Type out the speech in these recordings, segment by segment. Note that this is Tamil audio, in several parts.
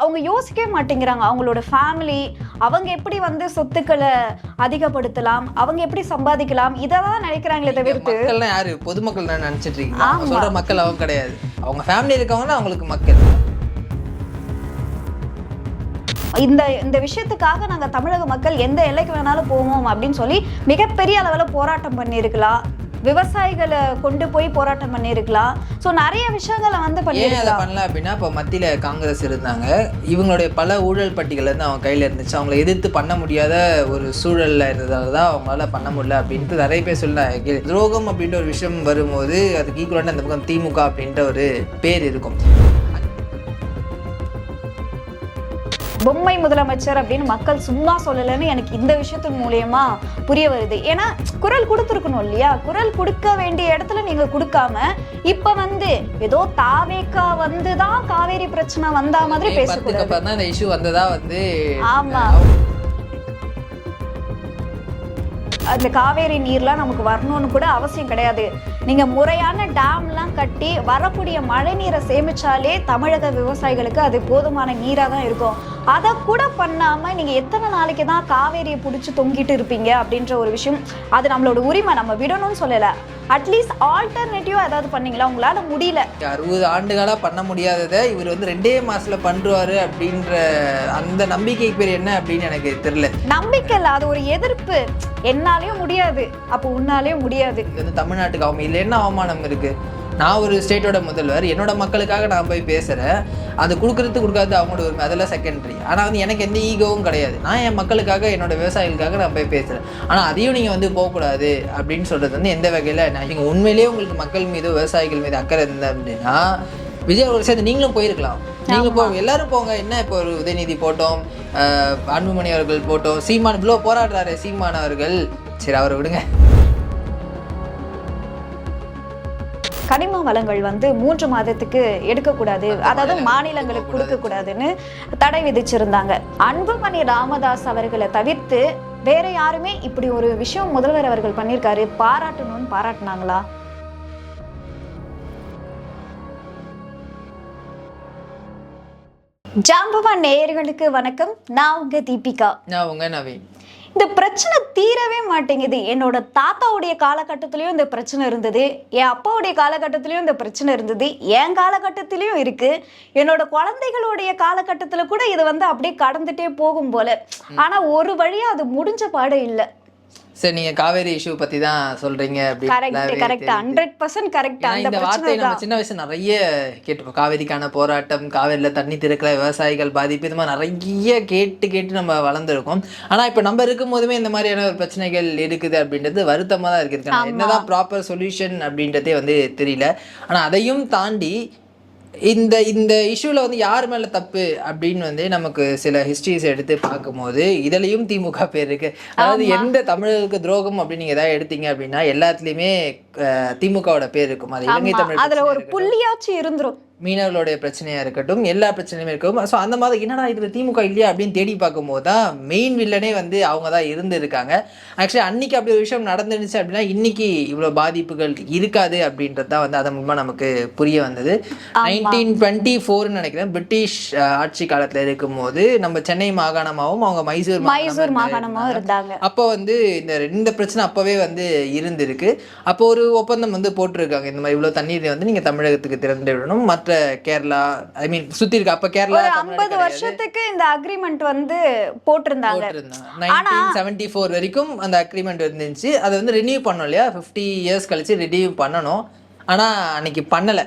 அவங்க யோசிக்கவே மாட்டேங்கிறாங்க. அவங்களோட ஃபேமிலி, அவங்க எப்படி வந்து சொத்துக்களை அதிகப்படுத்தலாம், அவங்க எப்படி சம்பாதிக்கலாம், இதெல்லாம் நினைக்கிறாங்களே தவிர்த்து மக்கள்லாம் யாரு? பொதுமக்கள் தான் நினைச்சிட்டு இருக்கீங்க. சொல்ற மக்கள் அவங்க கிடையாது. அவங்க ஃபேமிலி இருக்கவங்க அவங்களுக்கு மக்கள். இந்த விஷயத்துக்காக நாங்க தமிழக மக்கள் எந்த எல்லைக்கு வேணாலும் போவோம் அப்படின்னு சொல்லி மிகப்பெரிய அளவுல போராட்டம் பண்ணியிருக்கலாம். விவசாயிகளை கொண்டு போய் போராட்டம் பண்ணியிருக்கலாம். ஸோ நிறைய விஷயங்களை வந்து பண்ணியிருக்கலாம். பண்ணல அப்படின்னா இப்போ மத்தியில காங்கிரஸ் இருந்தாங்க. இவங்களுடைய பல ஊழல் பட்டிகள் வந்து அவங்க கையில இருந்துச்சு. அவங்களை எதிர்த்து பண்ண முடியாத ஒரு சூழல்ல இருந்ததால தான் அவங்களால பண்ண முடியல அப்படின்ட்டு நிறைய பேர் சொன்னாங்க. துரோகம் அப்படின்ற ஒரு விஷயம் வரும்போது அதுக்கு ஈக்குவலான அந்த பக்கம் திமுக அப்படின்ற ஒரு பேர் இருக்கும். பொம்மை முதலமைச்சர் அப்படின்னு மக்கள் சும்மா சொல்லலைன்னு எனக்கு இந்த விஷயத்தின் மூலியமா புரிய வருது. ஏன்னா குரல் கொடுத்துருக்கணும் இல்லையா? குரல் கொடுக்க வேண்டிய இடத்துல நீங்க கொடுக்காம இப்ப வந்து ஏதோ தாவேக்கா வந்துதான் காவேரி பிரச்சனை வந்தா மாதிரி பேசக்கூடாது. இந்த இஷ்யூ வந்ததா வந்து ஆமா, அந்த காவேரி நீர்லாம் நமக்கு வரணும்னு கூட அவசியம் கிடையாது. நீங்க முறையான டேம்லாம் கட்டி வரக்கூடிய மழை நீரை சேமிச்சாலே தமிழக விவசாயிகளுக்கு அது போதுமான நீரா தான் இருக்கும். அதை கூட பண்ணாம நீங்க எத்தனை நாளைக்கு தான் காவேரியை பிடிச்சி தொங்கிட்டு இருப்பீங்க அப்படின்ற ஒரு விஷயம். அது நம்மளோட உரிமை, நம்ம விடணும்னு சொல்லல. அட்லீஸ்ட் ஆல்டர்னேட்டிவா ஏதாவது பண்ணீங்களா? உங்களால முடியல. 60 ஆண்டுகளா பண்ண முடியாததை இவர் வந்து 2 மாசத்துல பண்றாரு அப்படின்ற அந்த நம்பிக்கை பேர் என்ன அப்படின்னு எனக்கு தெரியல. நம்பிக்கை இல்ல, அது ஒரு எதிர்ப்பு. என்னாலையும் முடியாது, அப்போ உன்னாலையும் முடியாது. இது வந்து தமிழ்நாட்டுக்கு அவங்க இதுல என்ன அவமானம் இருக்கு? நான் ஒரு ஸ்டேட்டோட முதல்வர், என்னோட மக்களுக்காக நான் போய் பேசுகிறேன். அது கொடுக்காது அவங்களோட உரிமை, அதெல்லாம் செகண்டரி. ஆனால் வந்து எனக்கு எந்த ஈகோவும் கிடையாது. நான் என் மக்களுக்காக, என்னோட விவசாயிகளுக்காக நான் போய் பேசுகிறேன். ஆனால் அதையும் நீங்கள் வந்து போகக்கூடாது அப்படின்னு சொல்கிறது வந்து எந்த வகையில்? நீங்கள் உண்மையிலேயே உங்களுக்கு மக்கள் மீது, விவசாயிகள் மீது அக்கறை இருந்தது அப்படின்னா விஜய் ஒரு சேர்ந்து நீங்களும் போயிருக்கலாம். நீங்கள் எல்லாரும் போங்க. என்ன இப்போ ஒரு உதயநிதி போட்டோம், அன்புமணி அவர்கள் போட்டோம், சீமான் இவ்வளோ போராடுறாரு சீமான் அவர்கள், சரி அவரை விடுங்க. கனிம வளங்கள் வந்து 3 மாதத்துக்கு எடுக்கக்கூடாது, அதாவது மாநிலங்களுக்கு கொடுக்க கூடாதுன்னு தடை விதிச்சிருந்தாங்க. அன்புமணி ராமதாஸ் அவர்களை தவிர்த்து வேற யாருமே இப்படி ஒரு விஷயம் முதல்வர் அவர்கள் பண்ணியிருக்காரு பாராட்டணும்னு பாராட்டினாங்களா? ஜாம்பவான் நேயர்களுக்கு வணக்கம். நான் உங்க தீபிகா. நான் உங்க நவீன். இந்த பிரச்சனை தீரவே மாட்டேங்குது. என்னோட தாத்தாவுடைய காலகட்டத்திலயும் இந்த பிரச்சனை இருந்தது, என் அப்பாவுடைய காலகட்டத்திலயும் இந்த பிரச்சனை இருந்தது, என் காலகட்டத்திலயும் இருக்கு, என்னோட குழந்தைகளுடைய காலகட்டத்துல கூட இது வந்து அப்படியே கடந்துட்டே போகும் போல. ஆனா ஒரு வழியா அது முடிஞ்ச பாடு இல்லை. சரி, நீங்க காவேரி இஷ்யூ பத்தி தான் சொல்றீங்க. இந்த வார்த்தையை நம்ம சின்ன வயசுல நிறைய கேட்டுப்போம். காவேரிக்கான போராட்டம், காவேரியில தண்ணி திறக்கிற விவசாயிகள் பாதிப்பு, இது மாதிரி நிறைய கேட்டு நம்ம வளர்ந்துருக்கோம். ஆனா இப்ப நம்ம இருக்கும் போதுமே இந்த மாதிரியான ஒரு பிரச்சனைகள் இருக்குது அப்படின்றது வருத்தமா தான் இருக்கு. என்னதான் ப்ராப்பர் சொல்யூஷன் அப்படின்றதே வந்து தெரியல. ஆனா அதையும் தாண்டி இந்த இஷ்யூல வந்து யார் மேல தப்பு அப்படின்னு வந்து நமக்கு சில ஹிஸ்டரிஸ் எடுத்து பார்க்கும்போது இதுலயும் திமுக பேர் இருக்கு. அதாவது எந்த தமிழருக்கு துரோகம் அப்படின்னு நீங்க ஏதாவது எடுத்தீங்க அப்படின்னா எல்லாத்துலயுமே திமுகவோட பேர் இருக்கும். அது இலங்கை தமிழ், அதுல ஒரு புள்ளியாச்சு இருந்துரும். மீனவர்களுடைய பிரச்சனையா இருக்கட்டும், எல்லா பிரச்சனையுமே இருக்கும். ஸோ அந்த மாதிரி என்னடா இதுல திமுக இல்லையா அப்படின்னு தேடி பார்க்கும்போது தான் மெயின் வில்லனே வந்து அவங்க தான் இருந்திருக்காங்க. ஆக்சுவலி அன்னைக்கு அப்படி ஒரு விஷயம் நடந்துருந்துச்சு அப்படின்னா இன்னைக்கு இவ்வளோ பாதிப்புகள் இருக்காது அப்படின்றது தான் வந்து அதன் மூலமா நமக்கு புரிய வந்தது. 1924 நினைக்கிறேன், பிரிட்டிஷ் ஆட்சி காலத்துல இருக்கும்போது நம்ம சென்னை மாகாணமாகவும் அவங்க மைசூர் மாகாணமாகவும் இருந்தாங்க. அப்போ வந்து இந்த பிரச்சனை அப்பவே வந்து இருந்திருக்கு. அப்போ ஒரு ஒப்பந்தம் வந்து போட்டிருக்காங்க, இந்த மாதிரி இவ்வளோ தண்ணீரை வந்து நீங்க தமிழகத்துக்கு திறந்து விடணும், மற்ற கேரளா சுத்தி இருக்க. அப்ப கேரளா 50 வருஷத்துக்கு இந்த அக்ரிமெண்ட் வந்து போட்டிருந்தாங்க. 1974 வரைக்கும் அந்த அக்ரிமெண்ட் இருந்துச்சு. அதை வந்து ரினியூ பண்ணோம் இல்லையா, 50 இயர்ஸ் கழிச்சு ரினியூ பண்ணணும். ஆனா அன்னைக்கு பண்ணல.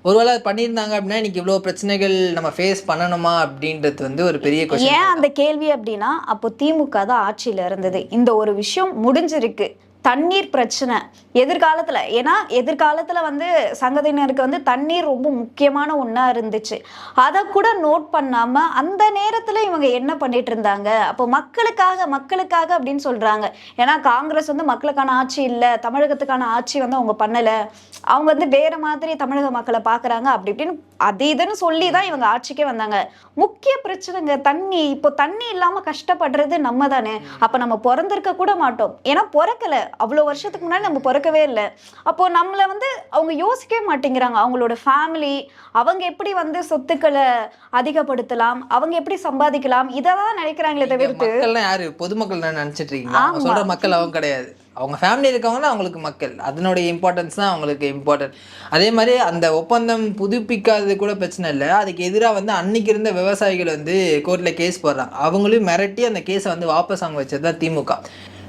ஒருவேளை பண்ணியிருந்தாங்க அப்படின்னா இன்னைக்கு இவ்வளோ பிரச்சனைகள் நம்ம ஃபேஸ் பண்ணணுமா அப்படின்றது வந்து ஒரு பெரிய கொஸ்டின். ஏன் அந்த கேள்வி அப்படின்னா, அப்போ திமுக தான் ஆட்சியில இருந்தது. இந்த ஒரு விஷயம் முடிஞ்சிருக்கு. தண்ணீர் பிரச்சனை எதிர்காலத்துல, ஏன்னா எதிர்காலத்துல வந்து சங்கதியினருக்கு வந்து தண்ணீர் ரொம்ப முக்கியமான ஒண்ணா இருந்துச்சு. அதை கூட நோட் பண்ணாம அந்த நேரத்துல இவங்க என்ன பண்ணிட்டு இருந்தாங்க? அப்போ மக்களுக்காக அப்படின்னு சொல்றாங்க. ஏன்னா காங்கிரஸ் வந்து மக்களுக்கான ஆட்சி இல்லை, தமிழகத்துக்கான ஆட்சி வந்து அவங்க பண்ணல, அவங்க வந்து வேற மாதிரி தமிழக மக்களை பாக்குறாங்க அப்படி இப்படின்னு அது இதுன்னு சொல்லிதான் இவங்க ஆட்சிக்கே வந்தாங்க. முக்கிய பிரச்சனைங்க தண்ணி. இப்போ தண்ணி இல்லாம கஷ்டப்படுறது நம்ம தானே. அப்ப நம்ம பிறந்திருக்க கூட மாட்டோம், ஏன்னா பிறக்கல. அவ்வளோ வருஷத்துக்கு முன்னாடி நம்ம பிறக்கவே இல்லை. அப்போ நம்மளை வந்து அவங்க யோசிக்கவே மாட்டேங்கிறாங்க. அவங்களோட ஃபேமிலி, அவங்க எப்படி வந்து சொத்துக்களை அதிகப்படுத்தலாம், அவங்க எப்படி சம்பாதிக்கலாம், இதெல்லாம் நினைக்கிறாங்களே தவிர்த்து. மக்கள்லாம் யாரு? பொதுமக்கள் தான் நினைச்சிட்டு இருக்கீங்களா? அவங்க சொல்ற மக்கள் அவங்க கிடையாது. அவங்க ஃபேமிலி இருக்கவங்கன்னா அவங்களுக்கு மக்கள், அதனுடைய இம்பார்ட்டன்ஸ் தான் அவங்களுக்கு இம்பார்ட்டன்ட். அதே மாதிரி அந்த ஒப்பந்தம் புதுப்பிக்காதது கூட பிரச்சனை இல்லை, அதுக்கு எதிராக வந்து அன்னைக்கு இருந்த விவசாயிகள் வந்து கோர்ட்டில் கேஸ் போடுறாங்க. அவங்களையும் மிரட்டி அந்த கேஸை வந்து வாபஸ் வாங்க வச்சது தான் திமுக.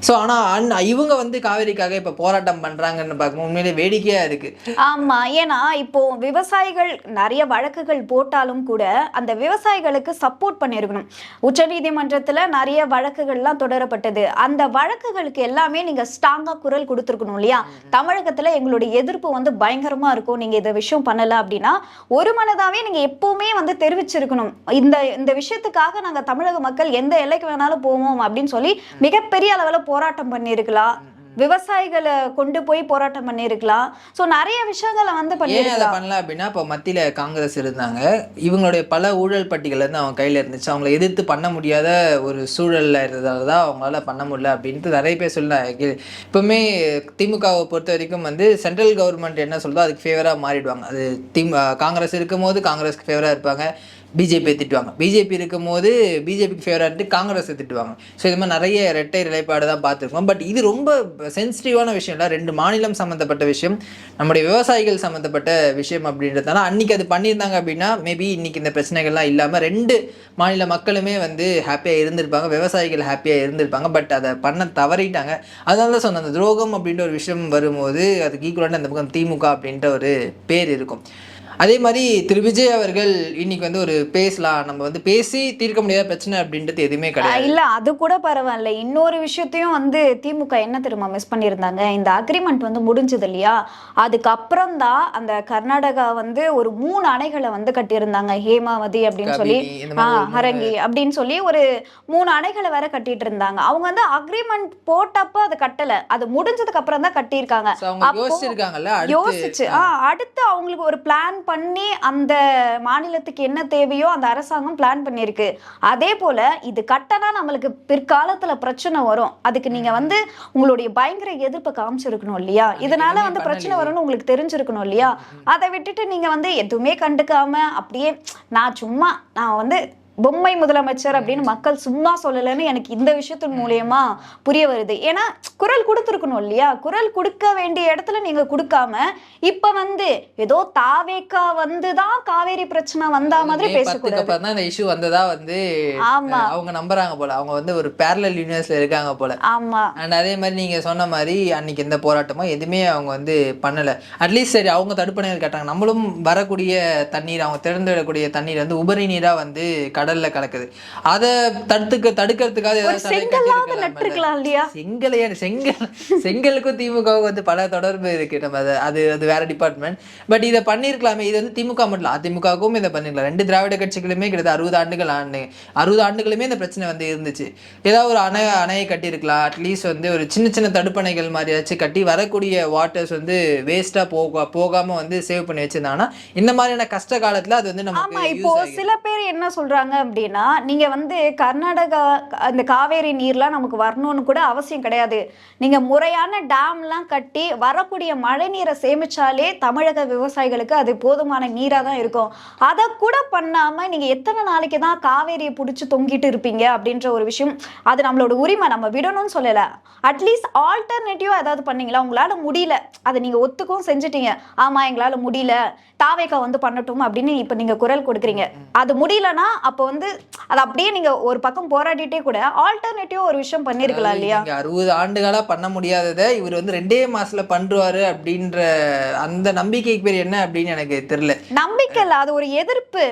ஸோ ஆனால் இவங்க வந்து காவேரிக்காக இப்போ போராட்டம் பண்ணுறாங்கன்னு பார்க்கும்போது உண்மையிலே வேடிக்கையாக இருக்குது. ஆமாம், ஏன்னா இப்போ விவசாயிகள் நிறைய வழக்குகள் போட்டாலும் கூட அந்த விவசாயிகளுக்கு சப்போர்ட் பண்ணியிருக்கணும். உச்சநீதிமன்றத்தில் நிறைய வழக்குகள்லாம் தொடரப்பட்டது. அந்த வழக்குகளுக்கு எல்லாமே நீங்கள் ஸ்ட்ராங்காக குரல் கொடுத்துருக்கணும் இல்லையா? தமிழகத்தில் எங்களுடைய எதிர்ப்பு வந்து பயங்கரமாக இருக்கும், நீங்கள் இதை விஷயம் பண்ணலை அப்படின்னா ஒரு மனதாகவே நீங்கள் எப்போவுமே வந்து தெரிவிச்சிருக்கணும். இந்த விஷயத்துக்காக நாங்கள் தமிழக மக்கள் எந்த எல்லைக்கு வேணாலும் போவோம் அப்படின்னு சொல்லி மிகப்பெரிய அளவில் போராட்டம் பண்ணியிருக்கலாம். விவசாயிகளை கொண்டு போய் போராட்டம் பண்ணியிருக்கலாம். ஸோ நிறைய விஷயங்களை வந்து பண்ணியிருக்கலாம். பண்ணல அப்படின்னா இப்போ மத்தியில் காங்கிரஸ் இருந்தாங்க, இவங்களுடைய பல ஊழல் பட்டிகள் வந்து அவங்க கையில் இருந்துச்சு, அவங்கள எதிர்த்து பண்ண முடியாத ஒரு சூழலில் இருந்ததால தான் அவங்களால பண்ண முடியல அப்படின்ட்டு நிறைய பேர் சொன்னாங்க. இப்போவுமே திமுகவை பொறுத்த வரைக்கும் வந்து சென்ட்ரல் கவர்மெண்ட் என்ன சொல்லுதோ அதுக்கு ஃபேவராக மாறிடுவாங்க. அது காங்கிரஸ் இருக்கும் போது காங்கிரஸ்க்கு ஃபேவராக இருப்பாங்க, பிஜேபியை திட்டுவாங்க. பிஜேபி இருக்கும் போது பிஜேபிக்கு ஃபேவராக இருந்து காங்கிரஸை திட்டுவாங்க. ஸோ இது மாதிரி நிறைய இரட்டை நிலைப்பாடு தான் பார்த்துருக்கோம். பட் இது ரொம்ப சென்சிட்டிவான விஷயம் இல்லை, 2 மாநிலம் சம்மந்தப்பட்ட விஷயம், நம்முடைய விவசாயிகள் சம்மந்தப்பட்ட விஷயம் அப்படின்றதுனால அன்றைக்கி அது பண்ணியிருந்தாங்க அப்படின்னா மேபி இன்றைக்கி இந்த பிரச்சனைகள்லாம் இல்லாமல் 2 மாநில மக்களுமே வந்து ஹாப்பியாக இருந்திருப்பாங்க, விவசாயிகள் ஹாப்பியாக இருந்திருப்பாங்க. பட் அதை பண்ண தவறிட்டாங்க. அதனால தான் சொன்ன அந்த துரோகம் அப்படின்ற ஒரு விஷயம் வரும்போது அதுக்கு ஈக்குவலான அந்த பக்கம் திமுக அப்படின்ற ஒரு பேர் இருக்கும். அதே மாதிரி திரு விஜய் அவர்கள் இன்னைக்கு வந்து ஒரு பேசலாம், நம்ம வந்து பேசி தீர்க்க முடியாத பிரச்சனை அப்படின்றது எதுவுமே கிடையாது. இல்ல அது கூட பரவாயில்ல. இன்னொரு விஷயத்தையும் வந்து திமுக என்ன தெரியுமா மிஸ் பண்ணியிருந்தாங்க, இந்த அக்ரிமெண்ட் வந்து முடிஞ்சது இல்லையா, அதுக்கப்புறம் தான் அந்த கர்நாடகா வந்து ஒரு 3 அணைகளை வந்து கட்டியிருந்தாங்க. ஹேமாவதி அப்படின்னு சொல்லி, ஹரங்கி அப்படின்னு சொல்லி ஒரு 3 அணைகளை வேற கட்டிட்டு இருந்தாங்க. அவங்க வந்து அக்ரிமெண்ட் போட்டப்ப அது கட்டல, அது முடிஞ்சதுக்கு அப்புறம் தான் கட்டியிருக்காங்க. யோசிச்சு அடுத்து அவங்களுக்கு ஒரு பிளான் பண்ணி அந்த மாநிலத்துக்கு என்ன தேவையோ அந்த அரசாங்கம் பிளான் பண்ணியிருக்கு. அதே போல இது கட்டனா நம்மளுக்கு பிற்காலத்துல பிரச்சனை வரும், அதுக்கு நீங்க வந்து உங்களுடைய பயங்கர எதிர்ப்பை காமிச்சிருக்கணும் இல்லையா, இதனால வந்து பிரச்சனை வரும்னு உங்களுக்கு தெரிஞ்சிருக்கணும் இல்லையா. அதை விட்டுட்டு நீங்க வந்து எதுவுமே கண்டுக்காம அப்படியே நான் வந்து பொம்மை முதலமைச்சர் அப்படின்னு மக்கள் சும்மா சொல்லலைன்னு எனக்கு இந்த விஷயத்தின் மூலியமா புரிய வருது. ஏன்னா குரல் கொடுத்துருக்கணும் இல்லையா, குரல் கொடுக்க வேண்டிய இடத்துல நீங்க கொடுக்காம இப்ப வந்து ஏதோ தாவேக்கா வந்துதான் காவேரி பிரச்சனை வந்தா மாதிரி பேசக்கூடாது. இந்த இஷ்யூ வந்ததா வந்து அவங்க நம்புறாங்க போல, அவங்க வந்து ஒரு பேரலல் யூனிவர்ஸ்ல இருக்காங்க போல. ஆமா, அண்ட் அதே மாதிரி நீங்க சொன்ன மாதிரி அன்னைக்கு எந்த போராட்டமோ எதுவுமே அவங்க வந்து பண்ணல. அட்லீஸ்ட் சரி அவங்க தடுப்பணைகள் கேட்டாங்க, நம்மளும் வரக்கூடிய தண்ணீர், அவங்க திறந்துவிடக்கூடிய தண்ணீர் வந்து உபரி நீரா வந்து கடல்ல கலக்குது, அதை தடுக்கிறதுக்காக செங்கலுக்கும் திமுகவுக்கும் வந்து பல தொடர்பு இருக்கு. நம்ம அது வேற டிபார்ட்மெண்ட். பட் இதை பண்ணிருக்கலாமே, இது வந்து திமுக மட்டும் அதிமுகவுக்கும் இதை பண்ணிருக்கலாம். 2 திராவிட கட்சிகளுமே கிட்டத்தட்ட 60 ஆண்டுகளுமே இந்த பிரச்சனை வந்து இருந்துச்சு. ஏதாவது ஒரு அணையை கட்டியிருக்கலாம், அட்லீஸ்ட் வந்து ஒரு சின்ன சின்ன தடுப்பணைகள் மாதிரியாச்சும் கட்டி வரக்கூடிய வாட்டர்ஸ் வந்து வேஸ்டா போகாம வந்து சேவ் பண்ணி வச்சிருந்தாங்கன்னா இந்த மாதிரியான கஷ்ட காலத்துல அது வந்து நம்ம. இப்போ சில பேர் என்ன சொல்றாங்க அப்படின்னா, நீங்க வந்து கர்நாடகா அந்த காவேரி நீர்லாம் நமக்கு வரணும்னு கூட அவசியம் கிடையாது, நீங்க முறையான டேம்லாம் கட்டி வரக்கூடிய மழை நீரை சேமிச்சாலே தமிழக விவசாயிகளுக்கு அது போதுமான நீரா தான் இருக்கும். அதை கூட பண்ணாம நீங்க எத்தனை நாளைக்கு தான் காவேரியை பிடிச்சி தொங்கிட்டு இருப்பீங்க அப்படின்ற ஒரு விஷயம். அது நம்மளோட உரிமை, நம்ம விடணும்னு சொல்லல. அட்லீஸ்ட் ஆல்டர்னேட்டிவா ஏதாவது பண்ணீங்களா, உங்களால முடியல, அதை நீங்க ஒத்துக்கவும் செஞ்சுட்டீங்க, ஆமா எங்களால முடியல தாவேக்கா வந்து பண்ணட்டும் அப்படின்னு இப்ப நீங்க குரல் கொடுக்குறீங்க. அது முடியலன்னா அப்ப வந்து அது அப்படியே நீங்க ஒரு பக்கம் போராடிட்டே கூட ஆல்டர்னேட்டிவா ஒரு விஷயம் பண்ணிருக்கலாம் இல்லையா. 60 ஆண்டுகளா பண்ண முடியாததை இவர் வந்து 2 மாசத்துல பண்றாரு அப்படின்ற அந்த நம்பிக்கைக்கு பேர் என்ன அப்படின்னு எனக்கு தெரியல. நம்பிக்கை இல்ல, அது ஒரு எதிர்ப்பு.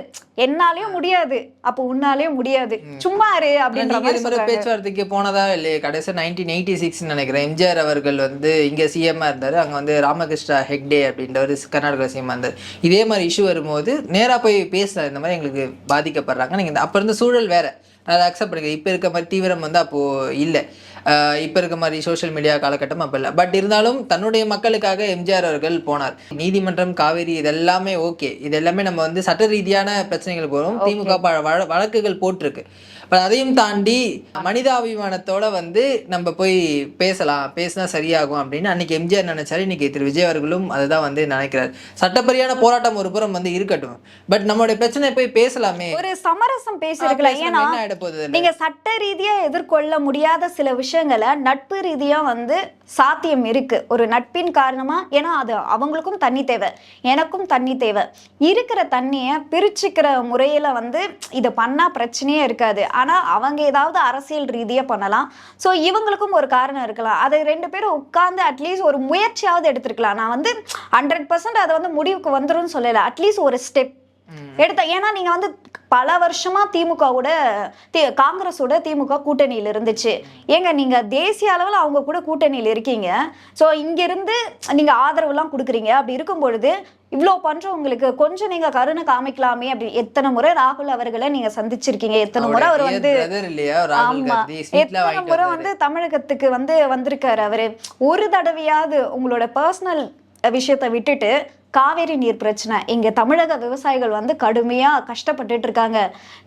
என்னாலயும் முடியாது, அப்ப உன்னாலயும் முடியாது, சும்மா இரு அப்படின்ற மாதிரி பேச்சுவார்த்தைக்கு போனதா இல்லையே. கடைசி 1986 நினைக்கிறேன், எம்ஜிஆர் அவர்கள் வந்து இங்க சிஎம்மா இருந்தாரு, அங்க வந்து ராமகிருஷ்ணா ஹெக்டே அப்படின்ற ஒரு கர்நாடகா சிஎம் இருந்தார். இதே மாதிரி இஷ்யூ வரும்போது நேரா போய் பேசுறாரு, இந்த மாதிரி எங்களுக்கு பாதிக்கப்படுறாங்க, நீங்கள் அப்போ இருந்த சூழல் வேற, அதை அக்செப்ட் பண்ணிக்கிறேன். இப்போ இருக்க மாதிரி தீவிரம் வந்து அப்போது இல்லை, இப்போ இருக்க மாதிரி சோஷியல் மீடியா காலகட்டம் அப்போ இல்லை. பட் இருந்தாலும் தன்னுடைய மக்களுக்காக எம்ஜிஆர் அவர்கள் போனார். நீதிமன்றம், காவேரி, இதெல்லாமே ஓகே, இது எல்லாமே நம்ம வந்து சட்ட ரீதியான பிரச்சனைகள் போகிறோம். திமுக வழக்குகள் போட்டிருக்கு. பட் அதையும் தாண்டி மனிதாபிமானத்தோட வந்து நம்ம போய் பேசினா சரியாகும் அப்படின்னு அன்னைக்கு எம்ஜிஆர் நினைச்சாரு. இன்னைக்கு திரு விஜய் அவர்களும் அதுதான் வந்து நினைக்கிறார். சட்டப்பரியான போராட்டம் ஒரு புறம் வந்து இருக்கட்டும், பட் நம்மளுடைய பிரச்சனை போய் பேசலாமே, ஒரு சமரசம் பேசிருக்கலாம். ஏன்னா நீங்க சட்ட ரீதியா எதிர்கொள்ள முடியாத சில விஷயங்களை நட்பு ரீதியா வந்து சாத்தியம் இருக்கு. ஒரு நட்பின் காரணமா, ஏன்னா அது அவங்களுக்கும் தண்ணி தேவை, எனக்கும் தண்ணி தேவை. இருக்கிற தண்ணியை பிரிச்சுக்கிற முறையில வந்து இதை பண்ணா பிரச்சனையே இருக்காது. ஆனா அவங்க ஏதாவது அரசியல் ரீதியா பண்ணலாம். ஸோ இவங்களுக்கும் ஒரு காரணம் இருக்கலாம். அதை 2 பேரும் உட்கார்ந்து அட்லீஸ்ட் ஒரு முயற்சியாவது எடுத்திருக்கலாம். நான் வந்து 100% அதை வந்து முடிவுக்கு வந்துடும் சொல்லலை, அட்லீஸ்ட் ஒரு ஸ்டெப் எடுத்த. ஏன்னா நீங்க வந்து பல வருஷமா திமுகவோட காங்கிரஸோட திமுக கூட்டணியில் இருந்துச்சு. ஏங்க நீங்க தேசிய அளவில் அவங்க கூட கூட்டணியில் இருக்கீங்க. ஸோ இங்கிருந்து நீங்க ஆதரவுலாம் கொடுக்குறீங்க. அப்படி இருக்கும் பொழுது இவ்வளோ பண்றவங்களுக்கு கொஞ்சம் நீங்க கருணை காமிக்கலாமே. அப்படி எத்தனை முறை ராகுல் அவர்களை நீங்க சந்திச்சிருக்கீங்க, எத்தனை முறை அவர் வந்து ஆமா எத்தனை முறை வந்து தமிழகத்துக்கு வந்து வந்திருக்காரு அவரு. ஒரு தடவையாவது உங்களோட பர்சனல் விஷயத்தை விட்டுட்டு காவேரி நீர் பிரச்சனை, இங்க தமிழக விவசாயிகள் வந்து கடுமையா கஷ்டப்பட்டுட்டு இருக்காங்க,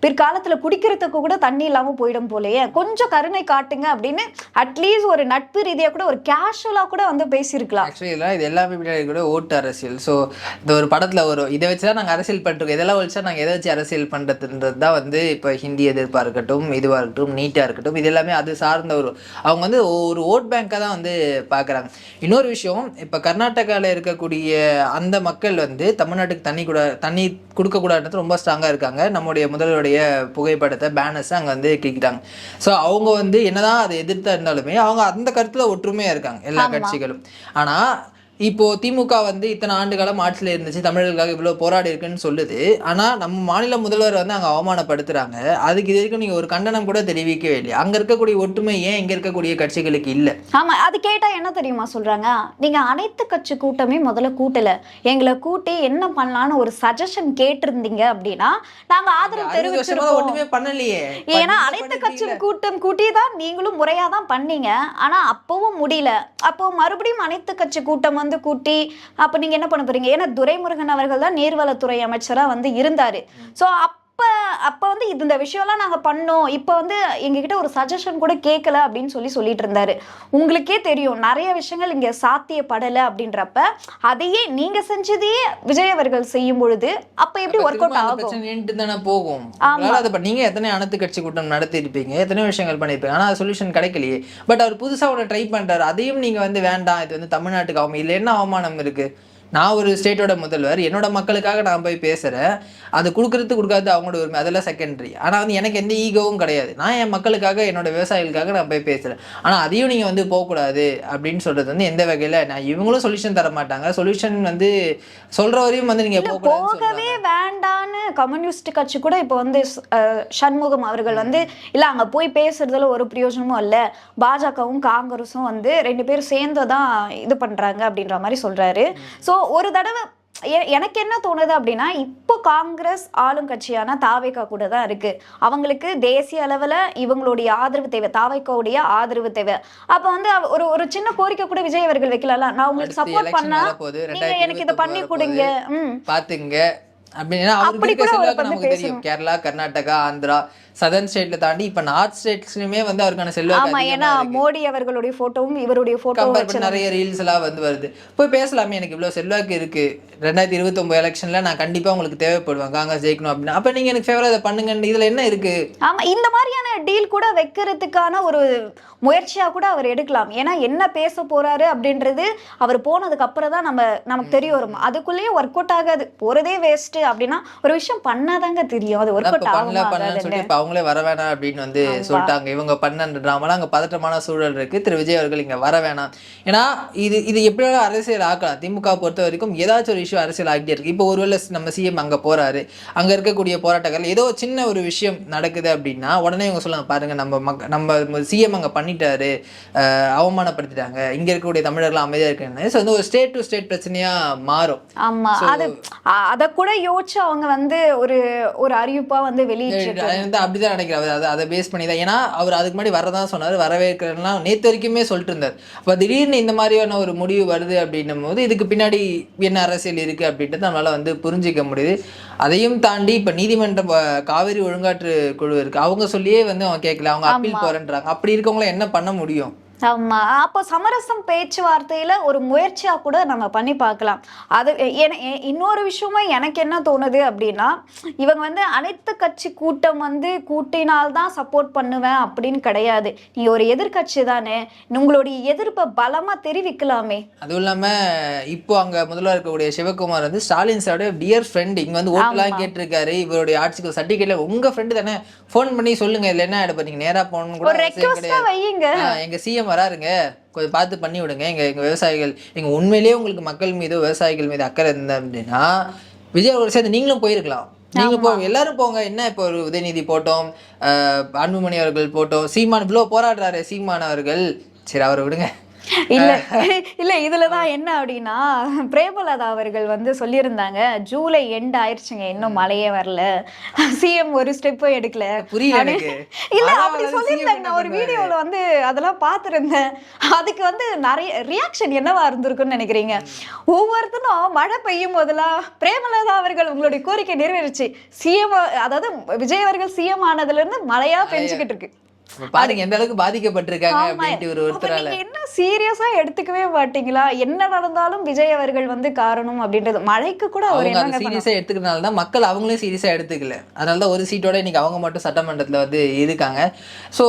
பிற்காலத்துல குடிக்கிறதுக்கு கூட தண்ணி இல்லாம போயிடும் போலயே, கொஞ்சம் கருணை காட்டுங்க அப்படின்னு அட்லீஸ்ட் ஒரு நட்பு ரீதியா கூட ஒரு கேஷுவலா கூட வந்து பேசியிருக்கலாம். ஆக்சுவலி இது எல்லாமே பின்னாடி கூட ஓட்டு அரசியல். ஸோ இந்த ஒரு படத்துல ஒரு இதை வச்சுதான் நாங்கள் அரசியல் பண்ணிருக்கோம், இதெல்லாம் வச்சா நாங்கள் எதை வச்சு அரசியல் பண்றதுன்றது தான் வந்து இப்போ ஹிந்தி எதிர்ப்பா இருக்கட்டும், இதுவா இருக்கட்டும், நீட்டா இருக்கட்டும், இது எல்லாமே அது சார்ந்த அவங்க வந்து ஒரு ஓட் பேங்காக தான் வந்து பாக்குறாங்க. இன்னொரு விஷயம், இப்போ கர்நாடகாவில் இருக்கக்கூடிய அந்த மக்கள் வந்து தமிழ்நாட்டுக்கு தண்ணி கொடுக்கக்கூடாதுன்றது ரொம்ப ஸ்ட்ராங்காக இருக்காங்க. நம்முடைய முதல்வருடைய புகைப்படத்தை, பேனர்ஸ் அங்கே வந்து கிழிக்கிட்டாங்க. ஸோ அவங்க வந்து என்னதான் அதை எதிர்த்தா இருந்தாலுமே அவங்க அந்த கருத்தில் ஒற்றுமையாக இருக்காங்க எல்லா கட்சிகளும். ஆனால் இப்போ திமுக வந்து இத்தனை ஆண்டு காலம் ஆட்சியில் இருந்துச்சு, தமிழர்களுக்காக இவ்வளோ போராடி இருக்குன்னு சொல்லுது. ஆனால் நம்ம மாநில முதல்வர் வந்து அங்கே அவமானப்படுத்துறாங்க. அதுக்கு இது வரைக்கும் நீங்கள் ஒரு கண்டனம் கூட தெரிவிக்கவே இல்லையா? அங்கே இருக்கக்கூடிய ஒற்றுமை ஏன் இங்கே இருக்கக்கூடிய கட்சிகளுக்கு இல்லை? ஆமாம், அது கேட்டால் என்ன தெரியுமா சொல்கிறாங்க, நீங்கள் அனைத்து கட்சி கூட்டமே முதல்ல கூட்டலை, எங்களை கூட்டி என்ன பண்ணலான்னு ஒரு சஜஷன் கேட்டிருந்தீங்க அப்படின்னா நாங்கள் ஆதரவு தெரிவிச்சிருக்கோம். ஒன்றுமே பண்ணலையே. ஏன்னா அனைத்து கட்சி கூட்டம் கூட்டி தான் நீங்களும் முறையாக தான் பண்ணீங்க. ஆனால் அப்பவும் முடியல. அப்போ மறுபடியும் அனைத்து கட்சி கூட்டம் வந்து கூட்டி அப்ப நீங்க என்ன பண்ண போறீங்க? ஏன்னா துரைமுருகன் அவர்கள் தான் நீர்வளத்துறை அமைச்சரா வந்து இருந்தாரு. சோ அப்ப வந்து இந்த விஷயம்லாம் நாங்க பண்ணோம், இப்ப வந்து எங்ககிட்ட ஒரு சஜஷன் கூட கேட்கல அப்படின்னு சொல்லிட்டு இருந்தாரு. உங்களுக்கே தெரியும் நிறைய விஷயங்கள் இங்க சாத்தியப்படல அப்படின்றப்ப அதையே நீங்க செஞ்சதையே விஜய் அவர்கள் செய்யும் பொழுது அப்ப எப்படி ஒர்க் அவுட் ஆகும்? தானே போகும். நீங்க எத்தனை அனைத்து கட்சி கூட்டம் நடத்தி இருப்பீங்க, எத்தனையோ விஷயங்கள் பண்ணிருப்பீங்க, ஆனா சொல்யூஷன் கிடைக்கலையே. பட் அவர் புதுசா ஒன்று ட்ரை பண்றாரு, அதையும் நீங்க வந்து வேண்டாம், இது வந்து தமிழ்நாட்டுக்கு அவமானம், இதுல என்ன அவமானம் இருக்கு? நான் ஒரு ஸ்டேட்டோட முதல்வர், என்னோட மக்களுக்காக நான் போய் பேசுகிறேன், அது கொடுக்காது அவங்களோட உரிமை, அதெல்லாம் செகண்டரி. ஆனால் வந்து எனக்கு எந்த ஈகோவும் கிடையாது, நான் என் மக்களுக்காக என்னோட விவசாயிகளுக்காக நான் போய் பேசுகிறேன். ஆனால் அதையும் நீங்கள் வந்து போகக்கூடாது அப்படின்னு சொல்கிறது வந்து எந்த வகையில்? நான் இவங்களும் சொல்யூஷன் தர மாட்டாங்க, சொல்யூஷன் வந்து சொல்கிற வரையும் வந்து நீங்கள் போகவே வேண்டான்னு கம்யூனிஸ்ட் கட்சி கூட இப்போ வந்து சண்முகம் அவர்கள் வந்து இல்லை அங்கே போய் பேசுறதுல ஒரு பிரயோஜனமும் இல்லை, பாஜகவும் காங்கிரஸும் வந்து 2 பேரும் சேர்ந்து தான் இது பண்ணுறாங்க அப்படின்ற மாதிரி சொல்கிறாரு. ஸோ ஒரு தடவை எனக்கு என்ன தோணுது அப்படின்னா, இப்போ காங்கிரஸ் ஆளுங்கட்சியான தாவேகா கூட தான் இருக்கு. அவங்களுக்கு தேசிய அளவில் இவங்களுடைய ஆதரவு தேவை, தாவேகாவுடைய ஆதரவு தேவை. அப்போ வந்து ஒரு சின்ன கோரிக்கை கூட விஜய் அவர்கள் வைக்கலாம்ல, நான் உங்களுக்கு சப்போர்ட் பண்ணா நீங்க எனக்கு இதை பண்ணி கொடுங்க பாத்துங்க அப்படின்னா. நமக்கு தெரியும் கேரளா, கர்நாடகா, ஆந்திரா, சதர்ன் ஸ்டேட்ல தாண்டி இப்ப நார்த் ஸ்டேட்ஸ்லயுமே வந்து அவருக்கான செல்வாக்கு. ஏன்னா மோடி அவர்களுடைய போட்டோவும் இவருடைய போட்டோவும் நிறைய ரீல்ஸ் எல்லாம் வந்து வருது. போய் பேசலாமே, எனக்கு இவ்வளவு செல்வாக்கு இருக்கு, 2029 எலெக்ஷன்ல நான் கண்டிப்பா உங்களுக்கு தேவைப்படுவேன், காங்கிரஸ் ஜெயிக்கணும் அப்படின்னா அப்ப நீங்க எனக்கு ஃபேவரா இதை பண்ணுங்க, இதுல என்ன இருக்கு? ஆமா, இந்த மாதிரியான டீல் கூட வைக்கிறதுக்கான ஒரு முயற்சியா கூட அவர் எடுக்கலாம். ஏன்னா என்ன பேச போறாரு அப்படின்றது அவர் போனதுக்கு அப்புறம் தான் நமக்கு தெரிய வரும். அதுக்குள்ளேயே ஒர்க் அவுட் ஆகாது, போறதே வேஸ்ட் அப்படின்னா ஒரு விஷயம் பண்ணாதாங்க தெரியும் அது ஒர்க் அவுட் ஆகும். அவங்களே வர வேணாம் அப்படின்னு வந்து சொல்லிட்டாங்க. இவங்க பண்ண டிராமாலாம் அங்கே பதற்றமான சூழல் இருக்கு. திரு விஜய் அவர்கள் இங்கே வர வேணாம். ஏன்னா இது எப்படியாவது அரசியல் ஆக்கலாம். திமுக பொறுத்த வரைக்கும் ஏதாச்சும் ஒரு விஷயம் அரசியல் ஆகிட்டே இருக்கு. இப்போ ஒருவேளை நம்ம சிஎம் அங்கே போறாரு, அங்கே இருக்கக்கூடிய போராட்டங்கள் ஏதோ சின்ன ஒரு விஷயம் நடக்குது அப்படின்னா உடனே இவங்க சொல்லுவாங்க, பாருங்க நம்ம சிஎம் அங்கே பண்ணிட்டாரு, அவமானப்படுத்திட்டாங்க, இங்கே இருக்கக்கூடிய தமிழர்கள் அமைதியாக இருக்குன்னு. ஸோ வந்து ஒரு ஸ்டேட் டு ஸ்டேட் பிரச்சனையா மாறும். ஆமா, அதை கூட யோசிச்சு அவங்க வந்து ஒரு ஒரு அறிவிப்பா வந்து வெளியிட்டு அப்படிதான் நினைக்கிறேன். அதை பேஸ் பண்ணி தான். ஏன்னா அவர் அதுக்கு முன்னாடி வரதான் சொன்னார், வரவேற்கிறதுலாம் நேற்று வரைக்குமே சொல்லிட்டு இருந்தார். அப்போ திடீர்னு இந்த மாதிரியான ஒரு முடிவு வருது அப்படின்னும் போது இதுக்கு பின்னாடி என்ன அரசியல் இருக்கு அப்படின்ட்டு நம்மளால வந்து புரிஞ்சிக்க முடியுது. அதையும் தாண்டி இப்போ நீதிமன்றம் காவிரி ஒழுங்காற்று குழு இருக்கு, அவங்க சொல்லியே வந்து அவங்க கேட்கல, அவங்க அப்பீல் போறேன்றாங்க. அப்படி இருக்கவங்கள என்ன பண்ண முடியும்? ஆமா, அப்போ சமரசம் பேச்சுவார்த்தையில ஒரு முயற்சியா கூட நம்ம பண்ணி பார்க்கலாம். அது இன்னொரு விஷயமும் எனக்கு என்ன தோணுது அப்படின்னா, இவங்க வந்து அனைத்து கட்சி கூட்டம் வந்து கூட்டினால்தான் சப்போர்ட் பண்ணுவேன் அப்படின்னு கிடையாது. நீ ஒரு எதிர்கட்சி தானே, உங்களுடைய எதிர்ப்பை பலமா தெரிவிக்கலாமே. அதுவும் இல்லாம இப்போ அங்க முதல்வர் இருக்கக்கூடிய சிவகுமார் வந்து ஸ்டாலின் சாரோட டியர் ஃப்ரெண்ட், இங்க வந்து ஓட்டுலாம் கேட்டிருக்காரு. இவருடைய ஆட்சிக்கு சர்டிஃபிகேட்ல உங்க ஃப்ரெண்டு தானே, போன் பண்ணி சொல்லுங்க, இல்ல என்ன ஆயிடுப்ப, நீங்க நேரா போகணும் கூட வையுங்க, எங்க சிஎம் வராருங்க, கொஞ்சம் பார்த்து பண்ணி விடுங்க. எங்க விவசாயிகள், எங்க உண்மையிலேயே உங்களுக்கு மக்கள் மீது விவசாயிகள் மீது அக்கறை இருந்தா அப்படின்னா விஜய் அவர்கள் சேர்ந்து நீங்களும் போயிருக்கலாம். நீங்க எல்லாரும் போங்க. என்ன இப்போ ஒரு உதயநிதி போட்டோம், அன்புமணி அவர்கள் போட்டோம், சீமான் இவ்வளோ போராடுறாரு சீமான் அவர்கள், சரி அவரை விடுங்க. இல்ல இதுலதான் என்ன அப்படின்னா, பிரேமலதா அவர்கள் வந்து சொல்லியிருந்தாங்க, ஜூலை எண்ட் ஆயிடுச்சுங்க, இன்னும் மழையே வரல, சிஎம் ஒரு ஸ்டெப்பும் எடுக்கல. புரியல இல்ல அப்படி சொல்லியிருந்தாங்க. நான் ஒரு வீடியோல வந்து அதெல்லாம் பார்த்துருந்தேன். அதுக்கு வந்து நிறைய ரியாக்ஷன் என்னவா இருந்திருக்குன்னு நினைக்கிறீங்க? ஒவ்வொருத்தரும் மழை பெய்யும் போதெல்லாம் பிரேமலதா அவர்கள் உங்களுடைய கோரிக்கை நிறைவேறிச்சு, சிஎம் அதாவது விஜய் அவர்கள் சிஎம் ஆனதுல இருந்து மழையா பெஞ்சுக்கிட்டு இருக்கு. பாருங்க எந்த அளவுக்கு பாதிக்கப்பட்டிருக்காங்க அப்படின்ட்டு ஒருத்தரால. என்ன சீரியஸா எடுத்துக்கவே மாட்டீங்களா? என்ன நடந்தாலும் விஜய் அவர்கள் வந்து காரணம் அப்படின்றது, மழைக்கு கூட அவர் என்ன சீரியஸா எடுத்துக்கிறதுனால தான் மக்கள் அவங்களே சீரியஸா எடுத்துக்கல. அதனாலதான் ஒரு சீட்டோட இன்னைக்கு அவங்க மட்டும் சட்டமன்றத்துல வந்து இருக்காங்க. ஸோ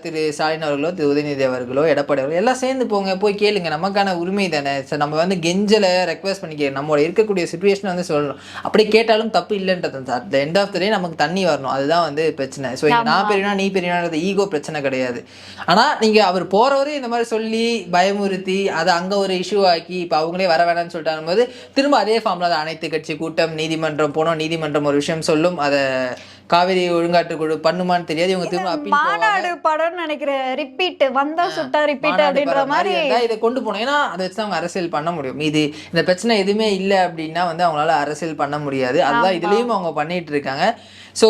திரு ஸ்டாலின் அவர்களோ, திரு உதயநிதி அவர்களோ, எடப்பாடி அவர்களோ எல்லாம் சேர்ந்து போங்க, போய் கேளுங்க, நமக்கான உரிமை தானே. ஸோ நம்ம வந்து கெஞ்சலை ரெக்வஸ்ட் பண்ணிக்க, நம்மளோட இருக்கக்கூடிய சுச்சுவேஷன் வந்து சொல்லணும். அப்படி கேட்டாலும் தப்பு இல்லைன்றது. At the end of the day நமக்கு தண்ணி வரணும், அதுதான் வந்து பிரச்சனை. ஸோ நான் பெரியனா நீ பெரிய ஈகோ பிரச்சனை கிடையாது. ஆனா நீங்க அவர் போறவரே இந்த மாதிரி சொல்லி பயமுறுத்தி அதை அங்க ஒரு இஷ்யூ ஆக்கி இப்ப அவங்களே வர வேணாம்னு சொல்லிட்டாங்க போது திரும்ப அதே ஃபார்ம்ல அனைத்து கட்சி கூட்டம், நீதிமன்றம் போனோம், நீதிமன்றம் ஒரு விஷயம் சொல்லும், அதை காவிரி ஒழுங்காற்று குழு பண்ணுமான்னு தெரியாது. இவங்க திரும்ப அப்பீல் மாநாடு படம் நினைக்கிறேன், ரிப்பீட் வந்தா சுட்டா ரிப்பீட் அப்படின்ற மாதிரி இதை கொண்டு போனோம். ஏன்னா அதை வச்சு அவங்க அரசியல் பண்ண முடியும். இது இந்த பிரச்சனை எதுவுமே இல்லை அப்படின்னா வந்து அவங்களால அரசியல் பண்ண முடியாது. அதுதான் இதுலயும் அவங்க பண்ணிட்டு இருக்காங்க. ஸோ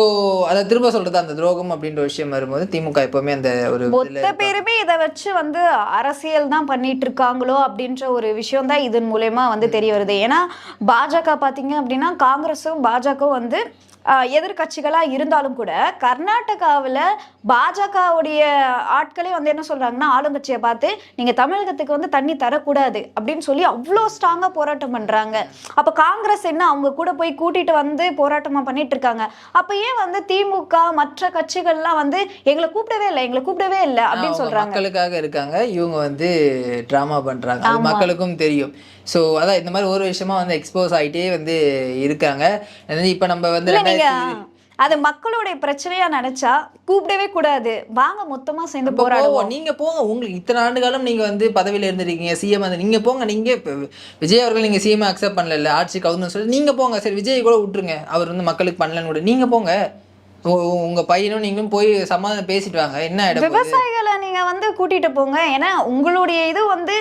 அதை திரும்ப சொல்றது, அந்த துரோகம் அப்படின்ற விஷயம் வரும்போது திமுக எப்பவுமே அந்த ஒரு மொத்த பேருமே இதை வச்சு வந்து அரசியல் தான் பண்ணிட்டு இருக்காங்களோ அப்படின்ற ஒரு விஷயம் தான் இதன் மூலமா வந்து தெரிய வருது. ஏன்னா பாஜக பாத்தீங்க அப்படின்னா, காங்கிரஸும் பாஜகவும் வந்து எதிர்கட்சிகளா இருந்தாலும் கூட கர்நாடகாவில் பாஜகவுடைய ஆட்களே வந்து என்ன சொல்றாங்கன்னா, ஆளுங்கட்சியை பார்த்து நீங்க தமிழகத்துக்கு வந்து தண்ணி தரக்கூடாது அப்படின்னு சொல்லி அவ்வளோ ஸ்ட்ராங்கா போராட்டம் பண்றாங்க. அப்ப காங்கிரஸ் என்ன அவங்க கூட போய் கூட்டிட்டு வந்து போராட்டமா பண்ணிட்டு இருக்காங்க. அப்ப ஏன் வந்து திமுக மற்ற கட்சிகள்லாம் வந்து எங்களை கூப்பிடவே இல்லை அப்படின்னு சொல்றாங்க. மக்களுக்காக இருக்காங்க, இவங்க வந்து டிராமா பண்றாங்க, அது மக்களுக்கும் தெரியும். ஸோ அதான் இந்த மாதிரி ஒரு விஷயமா வந்து எக்ஸ்போஸ் ஆகிட்டே வந்து இருக்காங்க. இப்போ நம்ம வந்து அது மக்களுடைய பிரச்சனையா நினைச்சா கூப்பிடவே கூடாது, வாங்க மொத்தமா சேர்ந்து போராடுவோம். நீங்க போங்க, உங்களுக்கு இத்தனை ஆண்டு காலம் நீங்க வந்து பதவியில இருந்திருக்கீங்க, சிஎம் வந்து நீங்க போங்க. நீங்க விஜய் அவர்கள் நீங்க சிஎம் அக்செப்ட் பண்ணல, ஆட்சிக்கு அவருன்னு சொல்லி நீங்க போங்க. சரி விஜய் கூட விட்டுருங்க, அவர் வந்து மக்களுக்கு பண்ணலன்னு கூட நீங்க போங்க, உங்க பையனும் நீங்களும் போய் சமாதானம் பேசிட்டு வாங்க. என்ன விவசாயிகளை நீங்க வந்து கூட்டிட்டு போங்க. ஏன்னா உங்களுடைய இது வந்து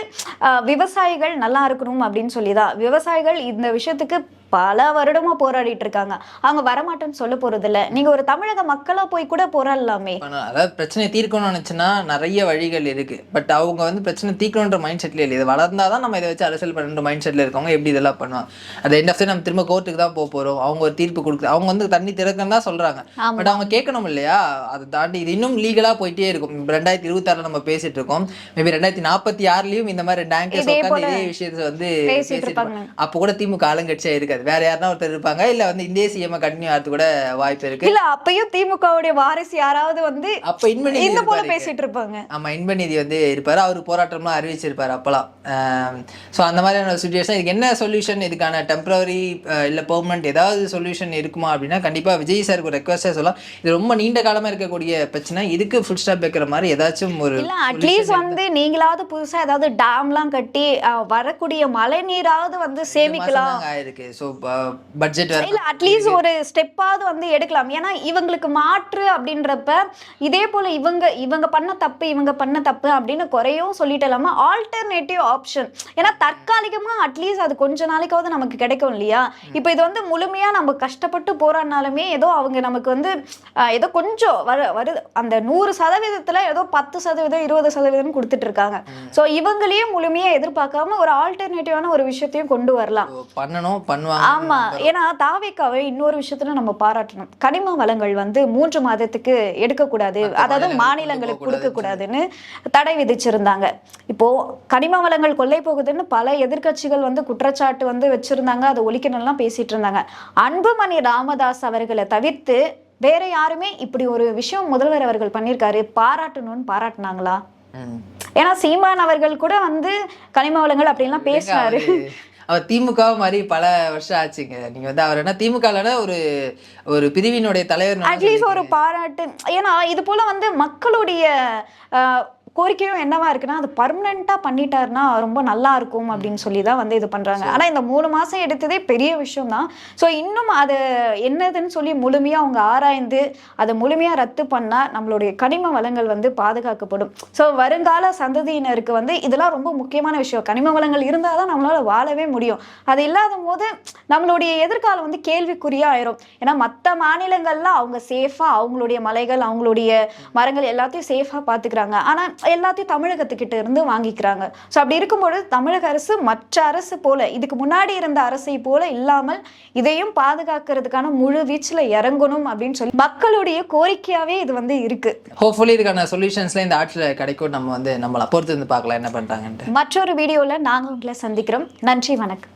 விவசாயிகள் நல்லா இருக்கணும் அப்படின்னு சொல்லிதான். விவசாயிகள் இந்த விஷயத்துக்கு பல வருடமா போராடிட்டு இருக்காங்க, அவங்க வரமாட்டேன்னு சொல்ல போறது இல்ல. நீங்க ஒரு தமிழக மக்களா போய் கூட போராடலாமே. அதாவது பிரச்சனையை தீர்க்கணும்னு நினைச்சுன்னா நிறைய வழிகள் இருக்கு. பட் அவங்க வந்து பிரச்சனை தீர்க்கணுன்ற மைண்ட் செட்ல இல்லை, இது வளர்ந்தாதான் நம்ம இதை வச்சு அரசியல் பண்ணுற மைண்ட் செட்ல இருக்கவங்க எப்படி இதெல்லாம் பண்ணுவாங்க. அது எண்ட் ஆஃப் நம்ம திரும்ப கோர்ட்டுக்கு தான் போறோம், அவங்க ஒரு தீர்ப்பு கொடுக்குது, அவங்க வந்து தண்ணி திறக்கன்னு தான் சொல்றாங்க. பட் அவங்க கேட்கணும் இல்லையா? அதை தாண்டி இது இன்னும் லீகலா போயிட்டே இருக்கும். 2026 நம்ம பேசிட்டு இருக்கோம், மேபி 2046 இந்த மாதிரி டேங்கர்ஸ் உட்காந்து இதே விஷயத்தை வந்து பேசிட்டு இருப்பாங்க. அப்போ கூட திமுக ஆளுங்கட்சியா இருக்காது, வேற யாருன்னா ஒருத்தர் இருப்பாங்க, இல்ல வந்து இந்திய சிஎம் கண்டினியூ ஆகிறது கூட வாய்ப்பு இருக்கு. இல்ல அப்பயும் திமுகவுடைய வாரிசு யாராவது வந்து அப்ப இன்பநிதி இந்த போல பேசிட்டு இருப்பாங்க. ஆமா, இன்பநிதி வந்து இருப்பாரு, அவரு போராட்டம்லாம் அறிவிச்சிருப்பாரு அப்பெல்லாம். ஸோ அந்த மாதிரியான சுச்சுவேஷன். இதுக்கு என்ன சொல்யூஷன், இதுக்கான டெம்பரரி இல்ல பெர்மனன்ட் ஏதாவது சொல்யூஷன் இருக்குமா அப்படின்னா கண்டிப்பா விஜய் சாருக்கு ஒரு ரெக்வஸ்டா சொல்லலாம். இது ரொம்ப நீண்ட காலமா இருக்கக்கூடிய பிரச்சனை, இதுக்கு ஃபுல் ஸ்டாப் வைக்கிற மாதிரி ஏதாச்சும் ஒரு இல்ல அட்லீஸ்ட் வந்து நீங்களாவது புதுசா ஏதாவது டேம்லாம் கட்டி வரக்கூடிய மழை நீராவது வந்து சேமிக்கலாம் ஆயிருக்கு. ஸோ பட்ஜெட் இல்ல அட்லீஸ்ட் ஒரு ஸ்டெப்பாவது வந்து எடுக்கலாம். ஏன்னா இவங்களுக்கு மாற்று அப்படின்றப்ப இதே போல இவங்க பண்ண தப்பு அப்படின்னு குறையும் சொல்லிட்டு இல்லாம ஆல்டர்னேட்டிவ் ஆப்ஷன், ஏன்னா தற்காலிகமா அட்லீஸ்ட் அது கொஞ்ச நாளைக்காவது நமக்கு கிடைக்கும் இல்லையா. இப்போ இது வந்து முழுமையா நம்ம கஷ்டப்பட்டு போறானாலுமே ஏதோ அவங்க நமக்கு வந்து ஏதோ கொஞ்சம் வருது அந்த 100% ஏதோ 10% 20% கொடுத்துட்டு இருக்காங்க. ஸோ இவங்களையும் முழுமையா எதிர்பார்க்காம ஒரு ஆல்டர்னேட்டிவான ஒரு விஷயத்தையும் கொண்டு வரலாம். பண்ணுவாங்க. ஆமா, ஏன்னா தாவேக்காவை இன்னொரு விஷயத்துல நம்ம பாராட்டணும். கனிம வளங்கள் வந்து 3 மாதத்துக்கு எடுக்கக்கூடாது, அதாவது மாநிலங்களுக்கு கொடுக்க கூடாதுன்னு தடை விதிச்சிருந்தாங்க. இப்போ கனிம வளங்கள் கொள்ளை போகுதுன்னு பல எதிர்க்கட்சிகள் வந்து குற்றச்சாட்டு வந்து வச்சிருந்தாங்க, அதை ஒழிக்கணும்லாம் பேசிட்டு இருந்தாங்க. அன்புமணி ராமதாஸ் அவர்களை தவிர்த்து வேற யாருமே இப்படி ஒரு விஷயம் முதல்வர் அவர்கள் பண்ணியிருக்காரு பாராட்டணும்னு பாராட்டினாங்களா? ஏன்னா சீமான் அவர்கள் கூட வந்து கனிம வளங்கள் அப்படின்லாம் பேசினாரு. அவர் திமுக மாதிரி பல வருஷம் ஆச்சுங்க. நீங்க வந்து அவர் என்ன திமுக ஒரு பிரிவினுடைய தலைவர், அட்லீஸ்ட் ஒரு பாராட்டு. ஏன்னா இது போல வந்து மக்களுடைய கோரிக்கையும் என்னவா இருக்குன்னா அது பர்மனண்டா பண்ணிட்டாருன்னா ரொம்ப நல்லா இருக்கும் அப்படின்னு சொல்லி தான் வந்து இது பண்றாங்க. ஆனா இந்த 3 மாசம் எடுத்ததே பெரிய விஷயம் தான். ஸோ இன்னும் அது என்னதுன்னு சொல்லி முழுமையா அவங்க ஆராய்ந்து அதை முழுமையா ரத்து பண்ணா நம்மளுடைய கனிம வளங்கள் வந்து பாதுகாக்கப்படும். ஸோ வருங்கால சந்ததியினருக்கு வந்து இதெல்லாம் ரொம்ப முக்கியமான விஷயம். கனிம வளங்கள் இருந்தாதான் நம்மளால வாழவே முடியும். அது இல்லாத போது நம்மளுடைய எதிர்காலம் வந்து கேள்விக்குறியா ஆயிரும். ஏன்னா மற்ற மாநிலங்கள்ல அவங்க சேஃபா அவங்களுடைய மலைகள் அவங்களுடைய மரங்கள் எல்லாத்தையும் சேஃபா பாத்துக்கிறாங்க. ஆனா எல்லாத்தையும் தமிழகத்துக்கிட்ட இருந்து வாங்கிக்கிறாங்க. ஸோ அப்படி இருக்கும்பொழுது தமிழக அரசு மற்ற அரசு போல இதுக்கு முன்னாடி இருந்த அரசை போல இல்லாமல் இதையும் பாதுகாக்கிறதுக்கான முழு வீச்சுல இறங்கணும் அப்படின்னு சொல்லி மக்களுடைய கோரிக்கையாவே இது வந்து இருக்கு. ஹோப்ஃபுல்லி இதுக்கான சொல்யூஷன்ஸ்ல இந்த ஆட்சியில் கிடைக்கும். நம்ம வந்து நம்மளை பொறுத்து இருந்து பார்க்கலாம் என்ன பண்றாங்கன்ட்டு. மற்றொரு வீடியோல நாங்க உங்களை சந்திக்கிறோம். நன்றி, வணக்கம்.